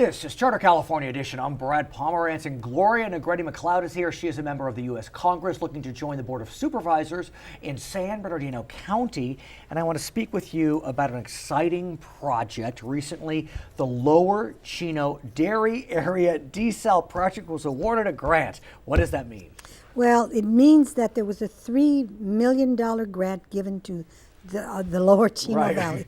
This is Charter California Edition. I'm Brad Pomerance, and Gloria Negrete McLeod is here. She is a member of the U.S. Congress looking to join the Board of Supervisors in San Bernardino County. And I want to speak with you about an exciting project. Recently, the Lower Chino Dairy Area Desal Project was awarded a grant. What does that mean? Well, it means that there was a $3 million grant given to the Lower Chino Valley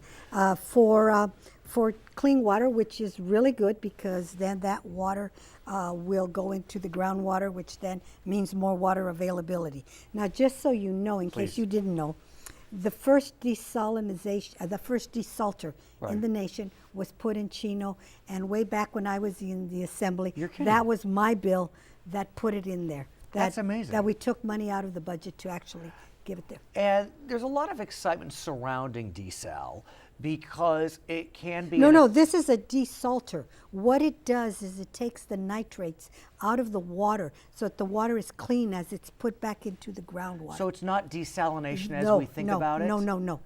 for clean water, which is really good because then that water will go into the groundwater, which then means more water availability. Now, just so you know, in case you didn't know, the first desalinization, the first desalter in the nation was put in Chino, and way back when I was in the assembly, that was my bill that put it in there. That's amazing. That we took money out of the budget to actually give it there. And there's a lot of excitement surrounding desal because it can be... No, this is a desalter. What it does is it takes the nitrates out of the water so that the water is clean as it's put back into the groundwater. So it's not desalination as we think about it? No.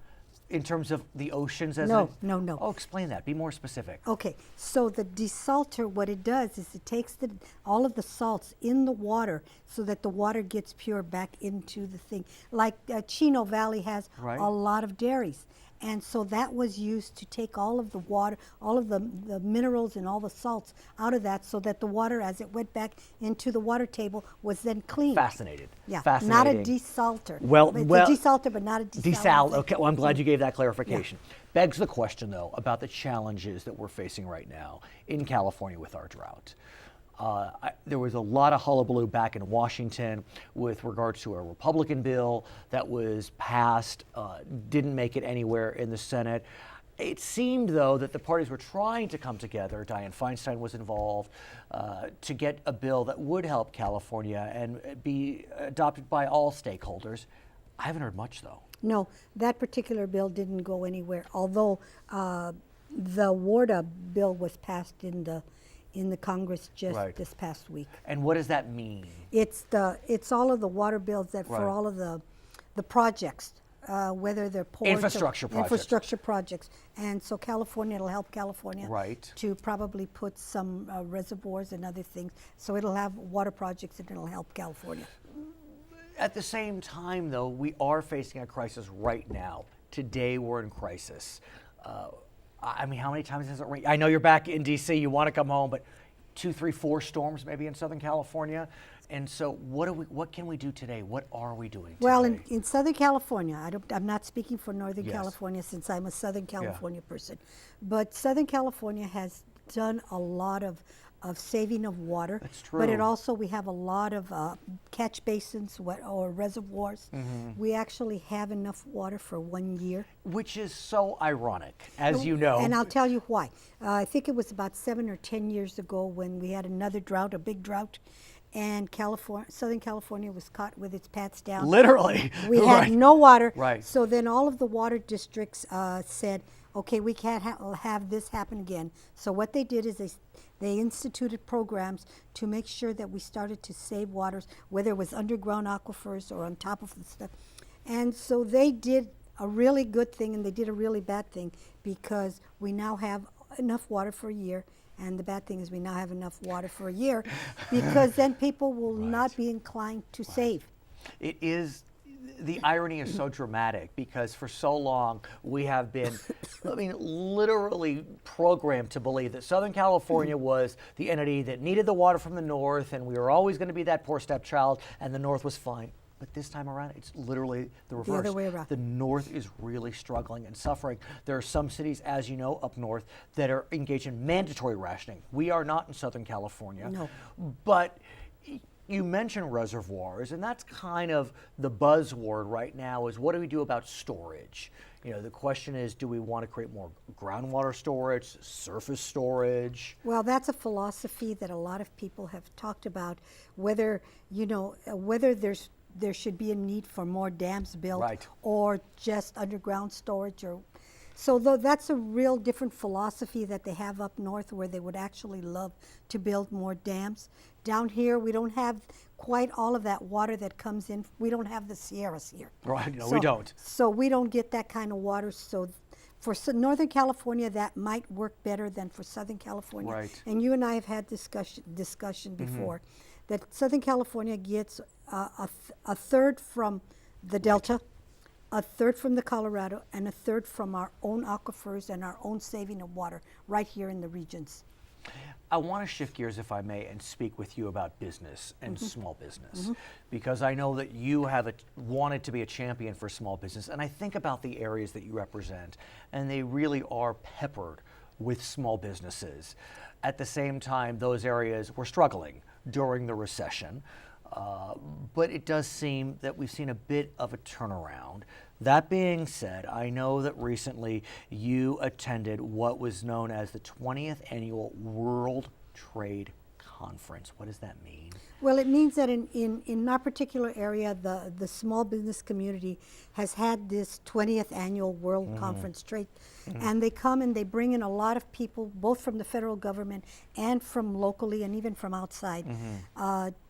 In terms of the oceans as No. Oh, explain that. Be more specific. Okay, so the desalter, what it does is it takes all of the salts in the water so that the water gets pure back into the thing. Like Chino Valley has a lot of dairies. And so that was used to take all of the water, all of the minerals and all the salts out of that so that the water, as it went back into the water table, was then clean. Fascinated. Yeah, Fascinating. not a desalter. Well, it's a desalter, but not a desalter. Okay, well, I'm glad you gave that clarification. Yeah. Begs the question, though, about the challenges that we're facing right now in California with our drought. There was a lot of hullabaloo back in Washington with regards to a Republican bill that was passed, didn't make it anywhere in the Senate. It seemed, though, that the parties were trying to come together. Dianne Feinstein was involved to get a bill that would help California and be adopted by all stakeholders. I haven't heard much, though. No, that particular bill didn't go anywhere, although the WARDA bill was passed in the Congress just this past week. And what does that mean? It's all of the water bills that for all of the projects, whether they're ports infrastructure projects. And so California, it'll help California to probably put some reservoirs and other things. So it'll have water projects and it'll help California. At the same time, though, we are facing a crisis right now. Today we're in crisis. I mean, how many times has it rained? I know you're back in D.C., you want to come home, but 2, 3, 4 storms maybe in Southern California. And so what can we do today? What are we doing today? Well, in Southern California, I'm not speaking for Northern California since I'm a Southern California person, but Southern California has done a lot of saving of water. That's true. But we have a lot of catch basins or reservoirs. We actually have enough water for 1 year. Which is so ironic, as you know. And I'll tell you why. I think it was about 7 or 10 years ago when we had another drought, a big drought, and Southern California was caught with its pants down. Literally. We had no water. Right. So then all of the water districts said, okay, we can't have this happen again. So what they did is they instituted programs to make sure that we started to save waters, whether it was underground aquifers or on top of the stuff. And so they did a really good thing and they did a really bad thing because we now have enough water for a year. And the bad thing is we now have enough water for a year because then people will not be inclined to save. It is. The irony is so dramatic because for so long we have been, literally programmed to believe that Southern California was the entity that needed the water from the North and we were always going to be that poor stepchild and the North was fine. But this time around, it's literally the reverse. The other way around. The North is really struggling and suffering. There are some cities, as you know, up north that are engaged in mandatory rationing. We are not in Southern California. No. But you mentioned reservoirs, and that's kind of the buzzword right now is what do we do about storage? You know, the question is, do we want to create more groundwater storage, surface storage? Well, that's a philosophy that a lot of people have talked about, whether there should be a need for more dams built or just underground storage so that's a real different philosophy that they have up north where they would actually love to build more dams. Down here, we don't have quite all of that water that comes in. We don't have the Sierras here. Right, no, we don't. So we don't get that kind of water. So For Northern California, that might work better than for Southern California. Right. And you and I have had discussion before that Southern California gets a third from the Delta, a third from the Colorado, and a third from our own aquifers and our own saving of water right here in the regions. I want to shift gears, if I may, and speak with you about business and small business, because I know that you have wanted to be a champion for small business, and I think about the areas that you represent, and they really are peppered with small businesses. At the same time, those areas were struggling during the recession, but it does seem that we've seen a bit of a turnaround. That being said, I know that recently you attended what was known as the 20th Annual World Trade Conference. What does that mean? Well, it means that in our particular area, the small business community has had this 20th Annual World Conference Trade. And they come and they bring in a lot of people, both from the federal government and from locally and even from outside,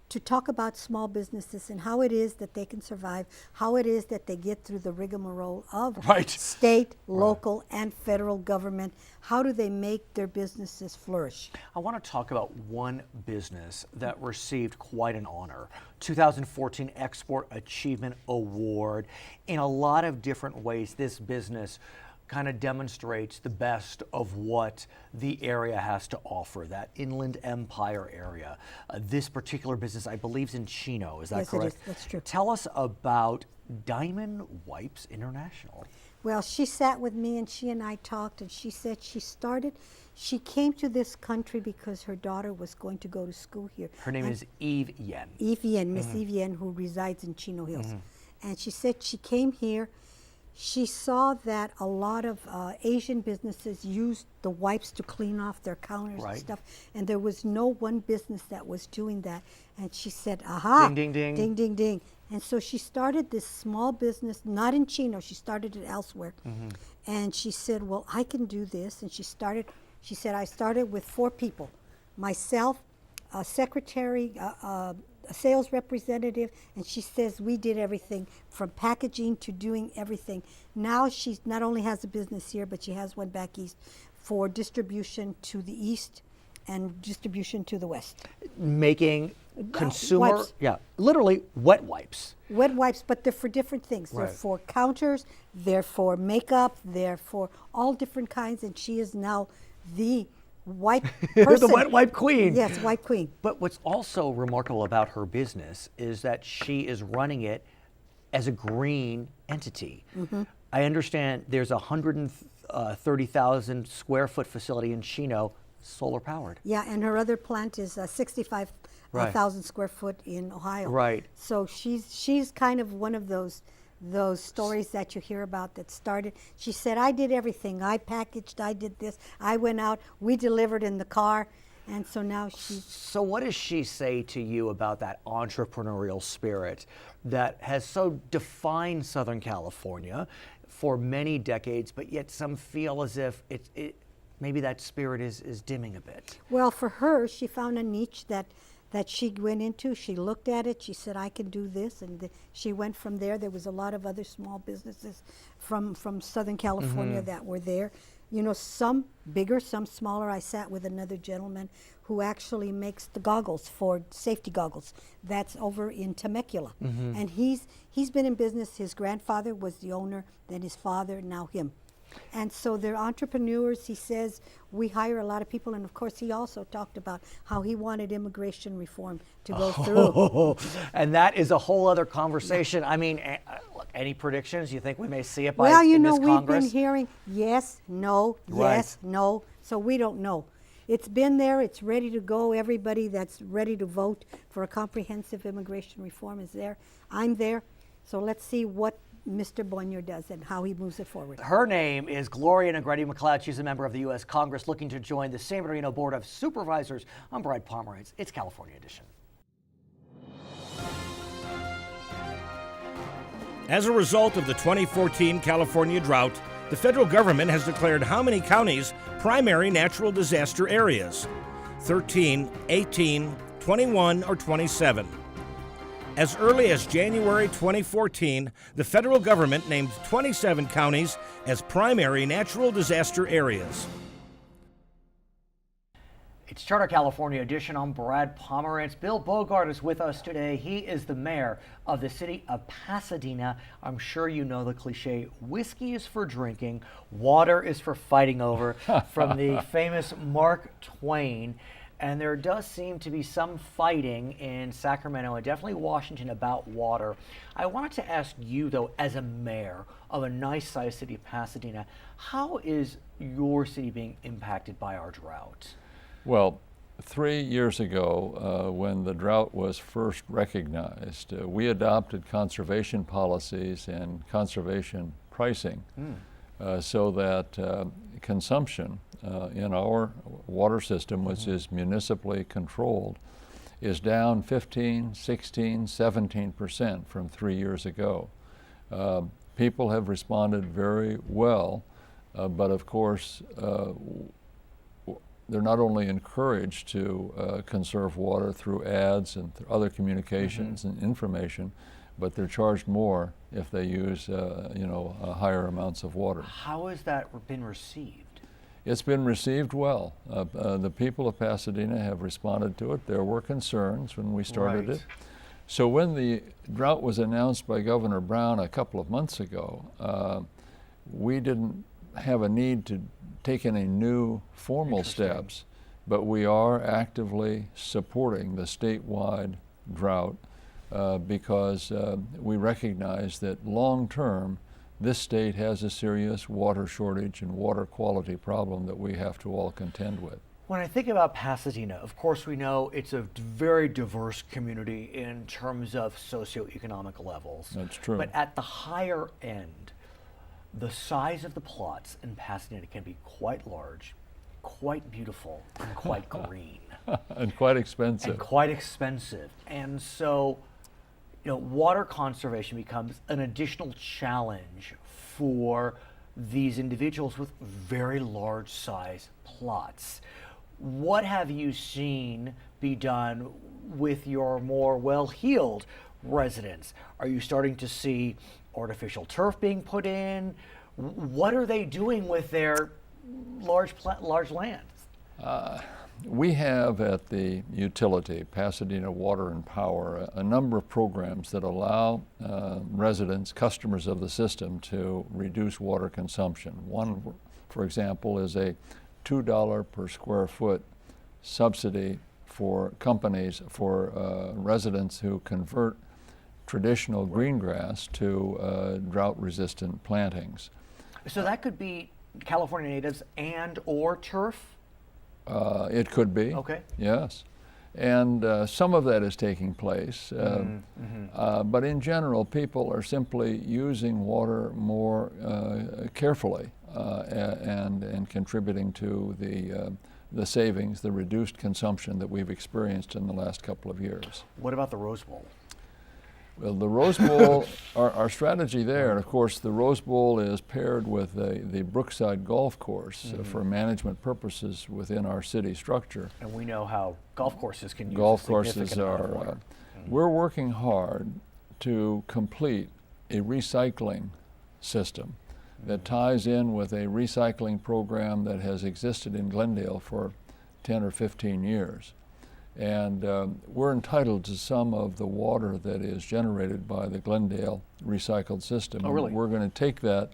to talk about small businesses and how it is that they can survive, how it is that they get through the rigmarole of state, local, and federal government. How do they make their businesses flourish? I want to talk about one business that received quite an honor, 2014 Export Achievement Award. In a lot of different ways, this business kind of demonstrates the best of what the area has to offer, that Inland Empire area. This particular business, I believe, is in Chino, is that correct? Yes, it is. That's true. Tell us about Diamond Wipes International. Well, she sat with me and she and I talked, and she said she came to this country because her daughter was going to go to school here. Her name is Eve Yen. Eve Yen, Miss Eve Yen, who resides in Chino Hills. And she said she came here. She saw that a lot of Asian businesses used the wipes to clean off their counters and stuff, and there was no one business that was doing that. And she said, aha, ding, ding, ding. Ding, ding, ding. And so she started this small business, not in Chino, she started it elsewhere. And she said, well, I can do this. And she said, I started with 4 people, myself, a secretary, a sales representative, and she says we did everything from packaging to doing everything. Now she not only has a business here, but she has one back east for distribution to the east and distribution to the west. Making consumer, wipes. Literally wet wipes. Wet wipes, but they're for different things. They're for counters, they're for makeup, they're for all different kinds, and she is now the wipe person. The wet wipe queen. Yes, wipe queen. But what's also remarkable about her business is that she is running it as a green entity. I understand there's a 130,000 square foot facility in Chino, solar powered. Yeah, and her other plant is 65,000 square foot in Ohio. Right. So she's kind of one of those stories that you hear about that started. She said, I did everything. I packaged, I did this, I went out, we delivered in the car, and so now she's... So what does she say to you about that entrepreneurial spirit that has so defined Southern California for many decades, but yet some feel as if maybe that spirit is dimming a bit? Well, for her, she found a niche that she went into. She looked at it. She said, I can do this. And she went from there. There was a lot of other small businesses from Southern California that were there. You know, some bigger, some smaller. I sat with another gentleman who actually makes the goggles for safety goggles. That's over in Temecula. And he's been in business. His grandfather was the owner, then his father, now him. And so they're entrepreneurs. He says we hire a lot of people, and of course he also talked about how he wanted immigration reform to go through. And that is a whole other conversation. I mean, look, any predictions? You think we may see it by well, you in know, this we've Congress? been hearing yes, no, yes, no. So we don't know. It's been there. It's ready to go. Everybody that's ready to vote for a comprehensive immigration reform is there. I'm there. So let's see what Mr. Bonnier does and how he moves it forward. Her name is Gloria Negrete McLeod. She's a member of the U.S. Congress looking to join the San Bernardino Board of Supervisors. I'm Brad Pomerance. It's California Edition. As a result of the 2014 California drought, the federal government has declared how many counties primary natural disaster areas? 13, 18, 21, or 27? As early as January 2014, the federal government named 27 counties as primary natural disaster areas. It's Charter California edition. I'm Brad Pomerance. Bill Bogaard is with us today. He is the mayor of the city of Pasadena. I'm sure you know the cliche, whiskey is for drinking, water is for fighting over, from the famous Mark Twain. And there does seem to be some fighting in Sacramento and definitely Washington about water. I wanted to ask you, though, as a mayor of a nice-sized city of Pasadena, how is your city being impacted by our drought? Well, 3 years ago, when the drought was first recognized, we adopted conservation policies and conservation pricing so that consumption in our water system, which is municipally controlled, is down 15, 16, 17% from 3 years ago. People have responded very well, but of course, they're not only encouraged to conserve water through ads and other communications and information, but they're charged more if they use higher amounts of water. How has that been received? It's been received well. The people of Pasadena have responded to it. There were concerns when we started it. So when the drought was announced by Governor Brown a couple of months ago, we didn't have a need to take any new formal steps, but we are actively supporting the statewide drought because we recognize that long-term this state has a serious water shortage and water quality problem that we have to all contend with. When I think about Pasadena, of course we know it's a very diverse community in terms of socioeconomic levels. That's true. But at the higher end, the size of the plots in Pasadena can be quite large, quite beautiful, and quite green. And quite expensive. And quite expensive. And so, water conservation becomes an additional challenge for these individuals with very large size plots. What have you seen be done with your more well-heeled residents? Are you starting to see artificial turf being put in? What are they doing with their large lands? We have at the utility, Pasadena Water and Power, a number of programs that allow residents, customers of the system, to reduce water consumption. One, for example, is a $2 per square foot subsidy for companies, for residents who convert traditional green grass to drought-resistant plantings. So that could be California natives and or turf? It could be. Okay. Yes. And some of that is taking place. But in general, people are simply using water more carefully and contributing to the savings, the reduced consumption that we've experienced in the last couple of years. What about the Rose Bowl? Well, the Rose Bowl, our strategy there, and of course the Rose Bowl is paired with the Brookside Golf Course for management purposes within our city structure. And we know how golf courses can use golf a courses significant amount of are, water. we're working hard to complete a recycling system that ties in with a recycling program that has existed in Glendale for 10 or 15 years. And we're entitled to some of the water that is generated by the Glendale recycled system. Oh, really? We're going to take that,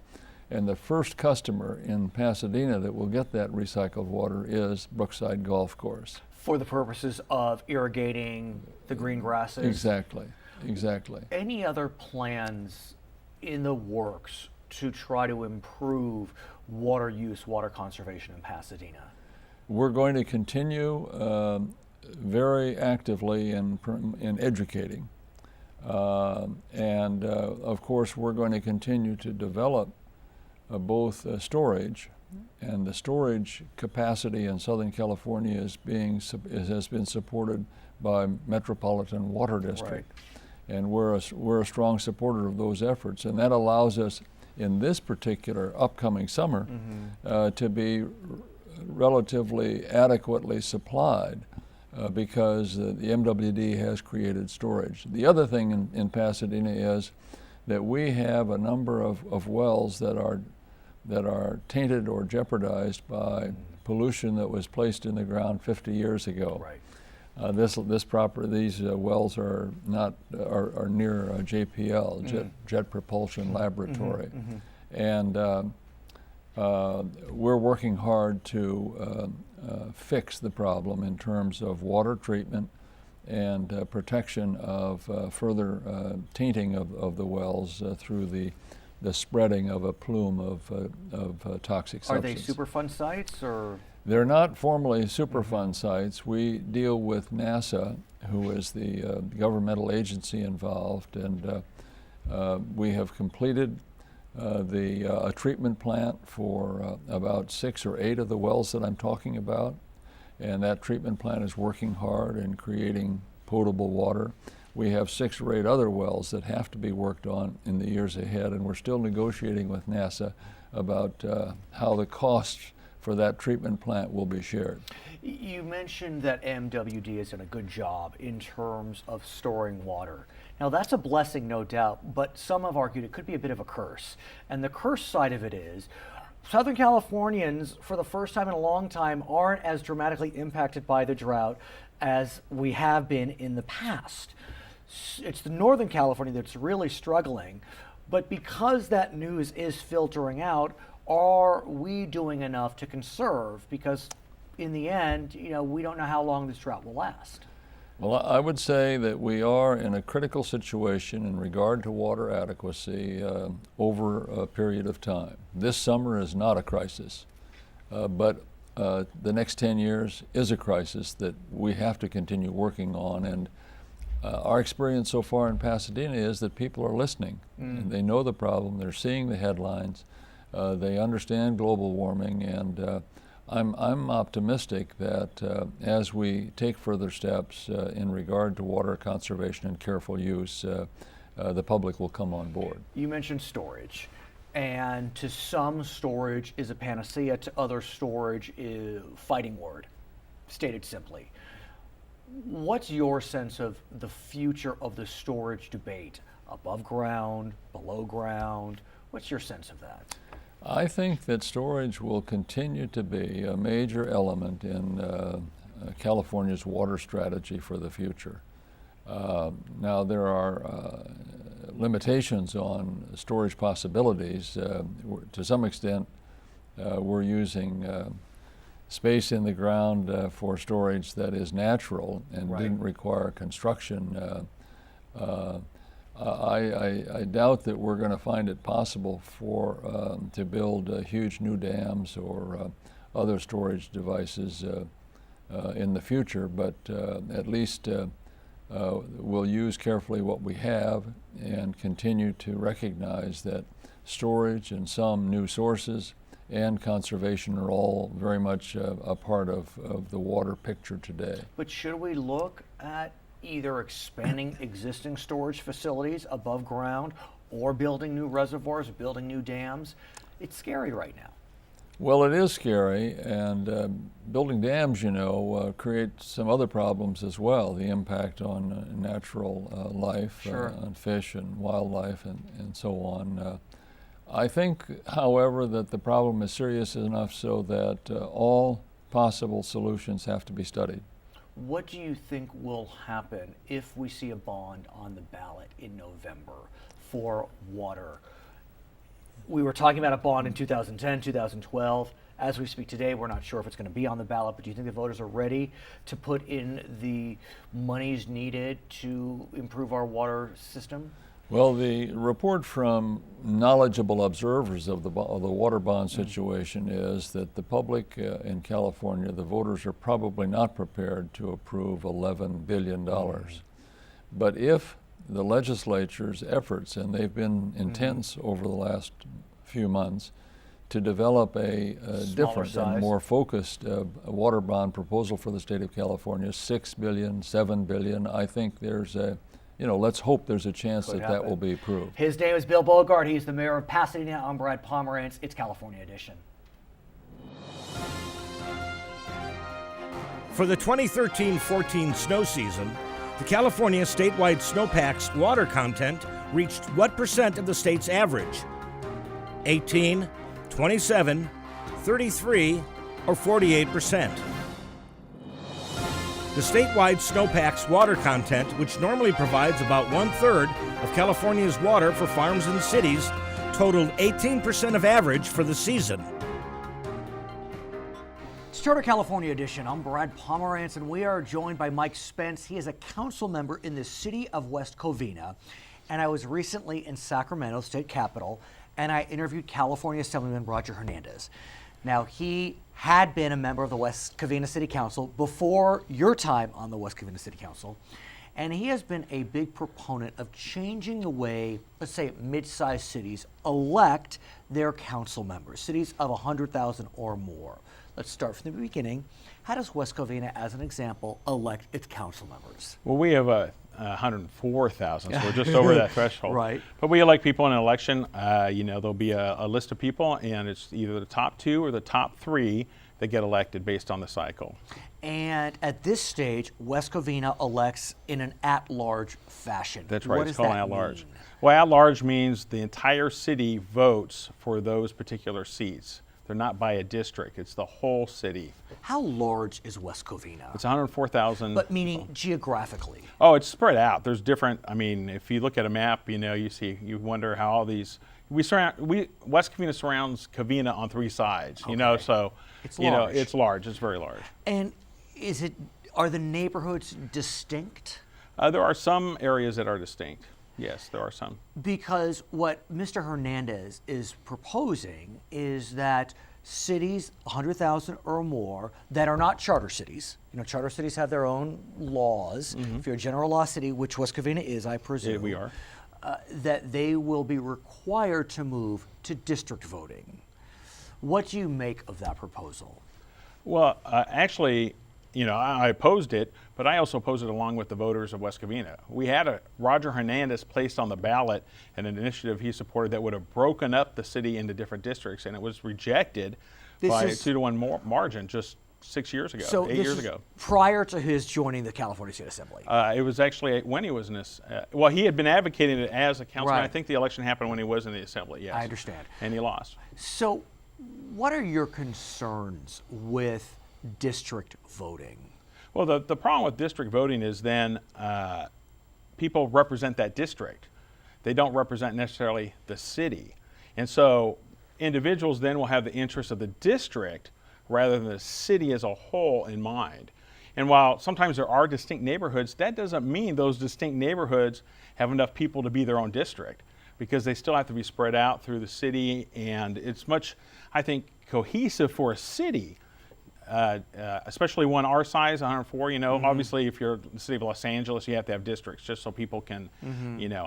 and the first customer in Pasadena that will get that recycled water is Brookside Golf Course. For the purposes of irrigating the green grasses? Exactly, exactly. Any other plans in the works to try to improve water use, water conservation in Pasadena? We're going to continue very actively in educating. And of course, we're going to continue to develop both storage, and the storage capacity in Southern California has been supported by Metropolitan Water District. Right. And we're a strong supporter of those efforts, and that allows us in this particular upcoming summer to be relatively adequately supplied because the MWD has created storage. The other thing in Pasadena is that we have a number of wells that are tainted or jeopardized by pollution that was placed in the ground 50 years ago. Right. These wells are near JPL, Jet Propulsion Laboratory, and we're working hard to fix the problem in terms of water treatment and protection of further tainting of the wells through the spreading of a plume of toxic substance. Are they Superfund sites or? They're not formally Superfund sites. We deal with NASA, who is the governmental agency involved, and we have completed a treatment plant for about 6 or 8 of the wells that I'm talking about, and that treatment plant is working hard and creating potable water. We have 6 or 8 other wells that have to be worked on in the years ahead, and we're still negotiating with NASA about how the costs for that treatment plant will be shared. You mentioned that MWD has done a good job in terms of storing water. Now that's a blessing, no doubt, but some have argued it could be a bit of a curse. And the curse side of it is Southern Californians, for the first time in a long time, aren't as dramatically impacted by the drought as we have been in the past. It's the Northern California that's really struggling, but because that news is filtering out, are we doing enough to conserve? Because in the end, we don't know how long this drought will last. Well, I would say that we are in a critical situation in regard to water adequacy over a period of time. This summer is not a crisis, but the next 10 years is a crisis that we have to continue working on. And our experience so far in Pasadena is that people are listening. And they know the problem, they're seeing the headlines, they understand global warming, and I'm optimistic that as we take further steps in regard to water conservation and careful use, the public will come on board. You mentioned storage, and to some storage is a panacea, to other storage is a fighting word, stated simply. What's your sense of the future of the storage debate? Above ground, below ground? What's your sense of that? I think that storage will continue to be a major element in California's water strategy for the future. Now there are limitations on storage possibilities. To some extent, we're using space in the ground for storage that is natural and didn't require construction. I doubt that we're going to find it possible to build huge new dams or other storage devices in the future, but at least we'll use carefully what we have and continue to recognize that storage and some new sources and conservation are all very much a part of the water picture today. But should we look at either expanding existing storage facilities above ground or building new reservoirs, building new dams? It's scary right now. Well, it is scary, and building dams, creates some other problems as well. The impact on natural life, on fish and wildlife and so on. I think, however, that the problem is serious enough so that all possible solutions have to be studied. What do you think will happen if we see a bond on the ballot in November for water? We were talking about a bond in 2010, 2012. As we speak today, we're not sure if it's going to be on the ballot, but do you think the voters are ready to put in the monies needed to improve our water system? Well, the report from knowledgeable observers of the water bond situation is that the public in California, the voters, are probably not prepared to approve $11 billion. But if the legislature's efforts, and they've been intense over the last few months, to develop a different and more focused water bond proposal for the state of California, $6 billion, $7 billion, I think there's let's hope there's a chance that will be approved. His name is Bill Bogaard. He's the mayor of Pasadena. I'm Brad Pomerance. It's California Edition. For the 2013-14 snow season, the California statewide snowpack's water content reached what percent of the state's average? 18, 27, 33, or 48%? The statewide snowpack's water content, which normally provides about 1/3 of California's water for farms and cities, totaled 18% of average for the season. It's Charter California edition. I'm Brad Pomerance, and we are joined by Mike Spence. He is a council member in the city of West Covina, and I was recently in Sacramento, state capital, and I interviewed California Assemblyman Roger Hernandez. Now, he had been a member of the West Covina City Council before your time on the West Covina City Council, and he has been a big proponent of changing the way, let's say, mid-sized cities elect their council members, cities of 100,000 or more. Let's start from the beginning. How does West Covina, as an example, elect its council members? Well, we have 104,000, so we're just over that threshold. Right. But we elect people in an election. There'll be a list of people, and it's either the top 2 or the top 3 that get elected based on the cycle. And at this stage, West Covina elects in an at-large fashion. That's right. What It's does called that at-large. mean? Well, at-large means the entire city votes for those particular seats. They're not by a district. It's the whole city. How large is West Covina? It's 104,000. But meaning geographically. Oh, it's spread out. There's different. I mean, if you look at a map, you wonder how all these. West Covina surrounds Covina on 3 sides. Okay. So It's large. it's large. It's very large. And are the neighborhoods distinct? There are some areas that are distinct. Yes, there are some. Because what Mr. Hernandez is proposing is that cities 100,000 or more that are not charter cities, charter cities have their own laws. If you're a general law city, which West Covina is, I presume. Yeah, we are. That they will be required to move to district voting. What do you make of that proposal? Well, actually, I opposed it, but I also opposed it along with the voters of West Covina. We had Roger Hernandez placed on the ballot an initiative he supported that would have broken up the city into different districts, and it was rejected by a 2-to-1 margin just 6 years ago, So 8 years ago. Prior to his joining the California State Assembly. It was actually when he was in this. He had been advocating it as a councilman. Right. I think the election happened when he was in the assembly. Yes, I understand. And he lost. So, what are your concerns with district voting? Well, the problem with district voting is then people represent that district. They don't represent necessarily the city. And so individuals then will have the interests of the district rather than the city as a whole in mind. And while sometimes there are distinct neighborhoods, that doesn't mean those distinct neighborhoods have enough people to be their own district, because they still have to be spread out through the city, and it's much, I think, cohesive for a city. Especially one our size, 104, obviously if you're the city of Los Angeles, you have to have districts just so people can,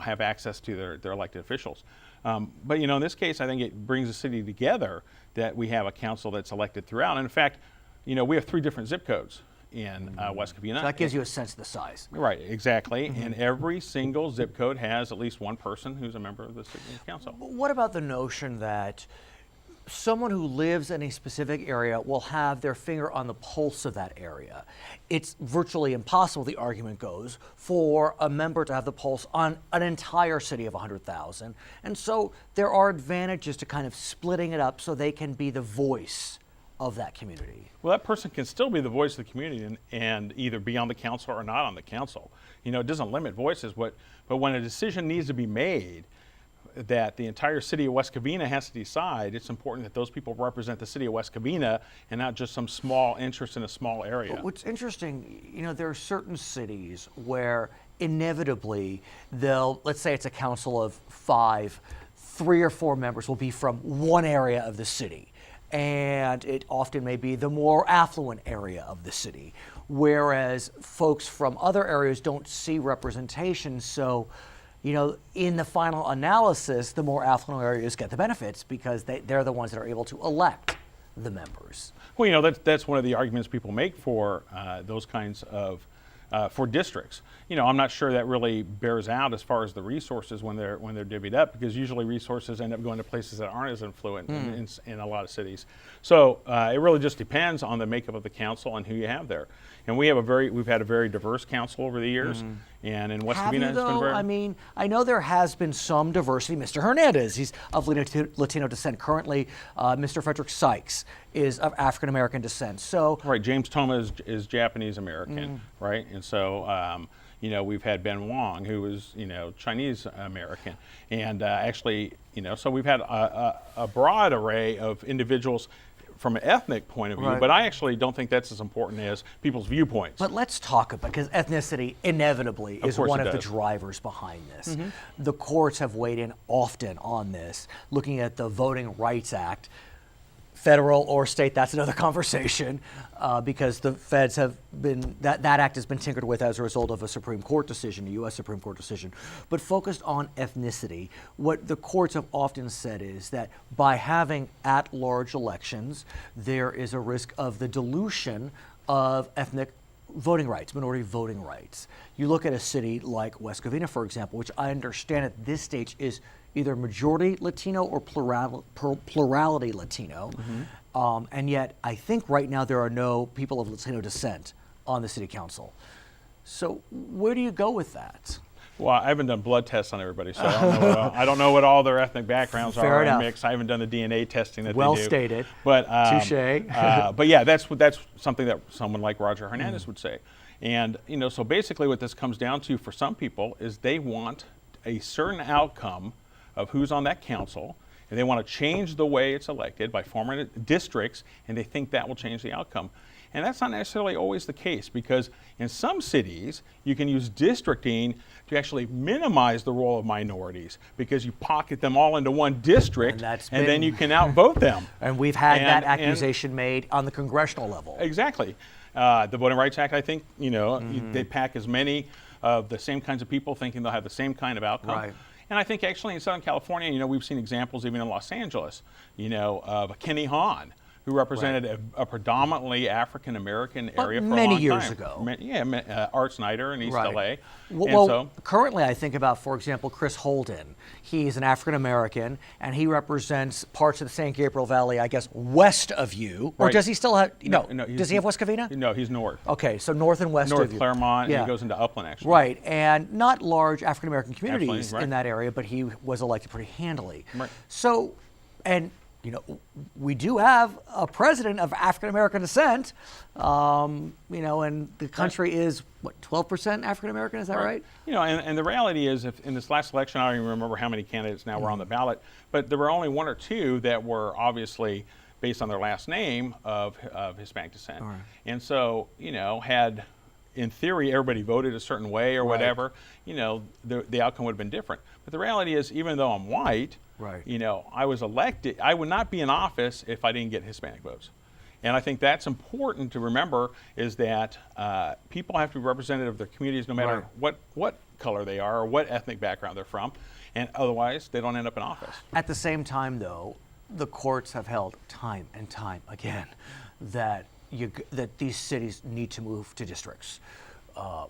have access to their elected officials. But, in this case, I think it brings the city together that we have a council that's elected throughout. And in fact, we have 3 different zip codes in West Covina. So that gives you a sense of the size. Right, exactly. And every single zip code has at least one person who's a member of the city council. What about the notion that someone who lives in a specific area will have their finger on the pulse of that area? It's virtually impossible, the argument goes, for a member to have the pulse on an entire city of 100,000. And so there are advantages to kind of splitting it up so they can be the voice of that community. Well, that person can still be the voice of the community and either be on the council or not on the council. It doesn't limit voices, but when a decision needs to be made that the entire city of West Covina has to decide, it's important that those people represent the city of West Covina and not just some small interest in a small area. But what's interesting, there are certain cities where inevitably let's say it's a council of 5, 3 or 4 members will be from one area of the city. And it often may be the more affluent area of the city, whereas folks from other areas don't see representation. So, in the final analysis, the more affluent areas get the benefits because they're the ones that are able to elect the members. Well, that's one of the arguments people make for those kinds of for districts. I'm not sure that really bears out as far as the resources when they're divvied up, because usually resources end up going to places that aren't as influent in a lot of cities. So it really just depends on the makeup of the council and who you have there. And we've had a very diverse council over the years, and in West Covina, it's been very. I mean, I know there has been some diversity. Mr. Hernandez, he's of Latino descent. Currently, Mr. Frederick Sykes is of African American descent. So right, James Toma is Japanese American, right, and so. We've had Ben Wong, who was, Chinese American, and actually, so we've had a broad array of individuals from an ethnic point of view, Right. but I actually don't think that's as important as people's viewpoints. But let's talk about, because ethnicity inevitably is course one it of the does. drivers behind this. The courts have weighed in often on this, looking at the Voting Rights Act. Federal or state, that's another conversation, because the feds have been, that act has been tinkered with as a result of a Supreme Court decision, a U.S. Supreme Court decision. But focused on ethnicity, what the courts have often said is that by having at-large elections, there is a risk of the dilution of ethnic voting rights, minority voting rights. You look at a city like West Covina, for example, which I understand at this stage is either majority Latino or plurality Latino. And yet I think right now there are no people of Latino descent on the city council. So where do you go with that? Well, I haven't done blood tests on everybody, so I don't know what all their ethnic backgrounds Fair are enough. mixed. I haven't done the DNA testing that Well they do. stated. But Touche. but yeah, that's something that someone like Roger Hernandez would say. And so basically, what this comes down to for some people is they want a certain outcome of who's on that council, and they want to change the way it's elected by forming districts, and they think that will change the outcome. And that's not necessarily always the case, because in some cities, you can use districting to actually minimize the role of minorities, because you pocket them all into one district, and then you can outvote them. And we've had that accusation made on the congressional level. Exactly. The Voting Rights Act, I think, they pack as many of the same kinds of people thinking they'll have the same kind of outcome. Right. And I think actually in Southern California, we've seen examples even in Los Angeles, of Kenny Hahn, who represented a predominantly African American area for a long time. Many years ago. Art Snyder in East LA. Well, currently I think about, for example, Chris Holden. He's an African American, and he represents parts of the San Gabriel Valley, I guess, west of you. Or Right. does he still have? No, does he have West Covina? No, he's north. Okay, so north and west North of you. Claremont, and he goes into Upland actually. Right, and not large African American communities Absolutely, right. in that area, but he was elected pretty handily. Right. So, and we do have a president of African American descent, and the country is, what, 12% African American, is that right? And the reality is, if in this last election, I don't even remember how many candidates now were on the ballot, but there were only one or two that were obviously based on their last name of Hispanic descent. Right. And so, had, in theory, everybody voted a certain way or whatever, the outcome would have been different. But the reality is, even though I'm white, Right. I was elected, I would not be in office if I didn't get Hispanic votes. And I think that's important to remember, is that people have to be representative of their communities no matter what color they are or what ethnic background they're from, and otherwise they don't end up in office. At the same time, though, the courts have held time and time again that these cities need to move to districts.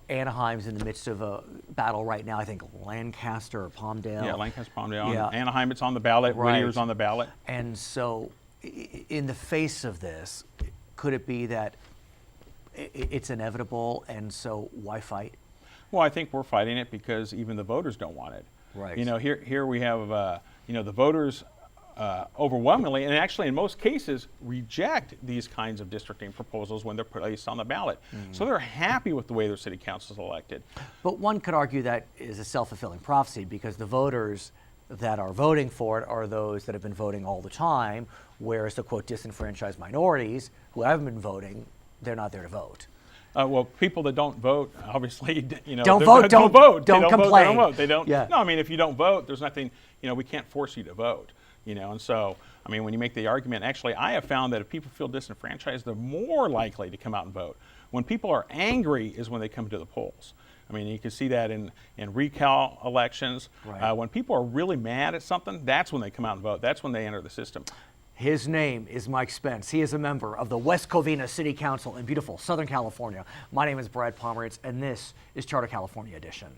Anaheim's in the midst of a battle right now. I think Lancaster or Palmdale. Yeah, Lancaster, Palmdale. Yeah. Anaheim, it's on the ballot. Right. Whittier's on the ballot. And so, in the face of this, could it be that it's inevitable, and so why fight? Well, I think we're fighting it because even the voters don't want it. Right. Here we have, the voters overwhelmingly, and actually in most cases, reject these kinds of districting proposals when they're placed on the ballot. So they're happy with the way their city council is elected. But one could argue that is a self-fulfilling prophecy, because the voters that are voting for it are those that have been voting all the time, whereas the, quote, disenfranchised minorities who haven't been voting, they're not there to vote. Well, people that don't vote, obviously, Don't vote, don't vote. don't They complain. Vote, they don't vote. They don't. Yeah. No, I mean, if you don't vote, there's nothing. We can't force you to vote. And so, I mean, when you make the argument, actually, I have found that if people feel disenfranchised, they're more likely to come out and vote. When people are angry is when they come to the polls. I mean, you can see that in recall elections. Right. When people are really mad at something, that's when they come out and vote. That's when they enter the system. His name is Mike Spence. He is a member of the West Covina City Council in beautiful Southern California. My name is Brad Pomerance, and this is Charter California Edition.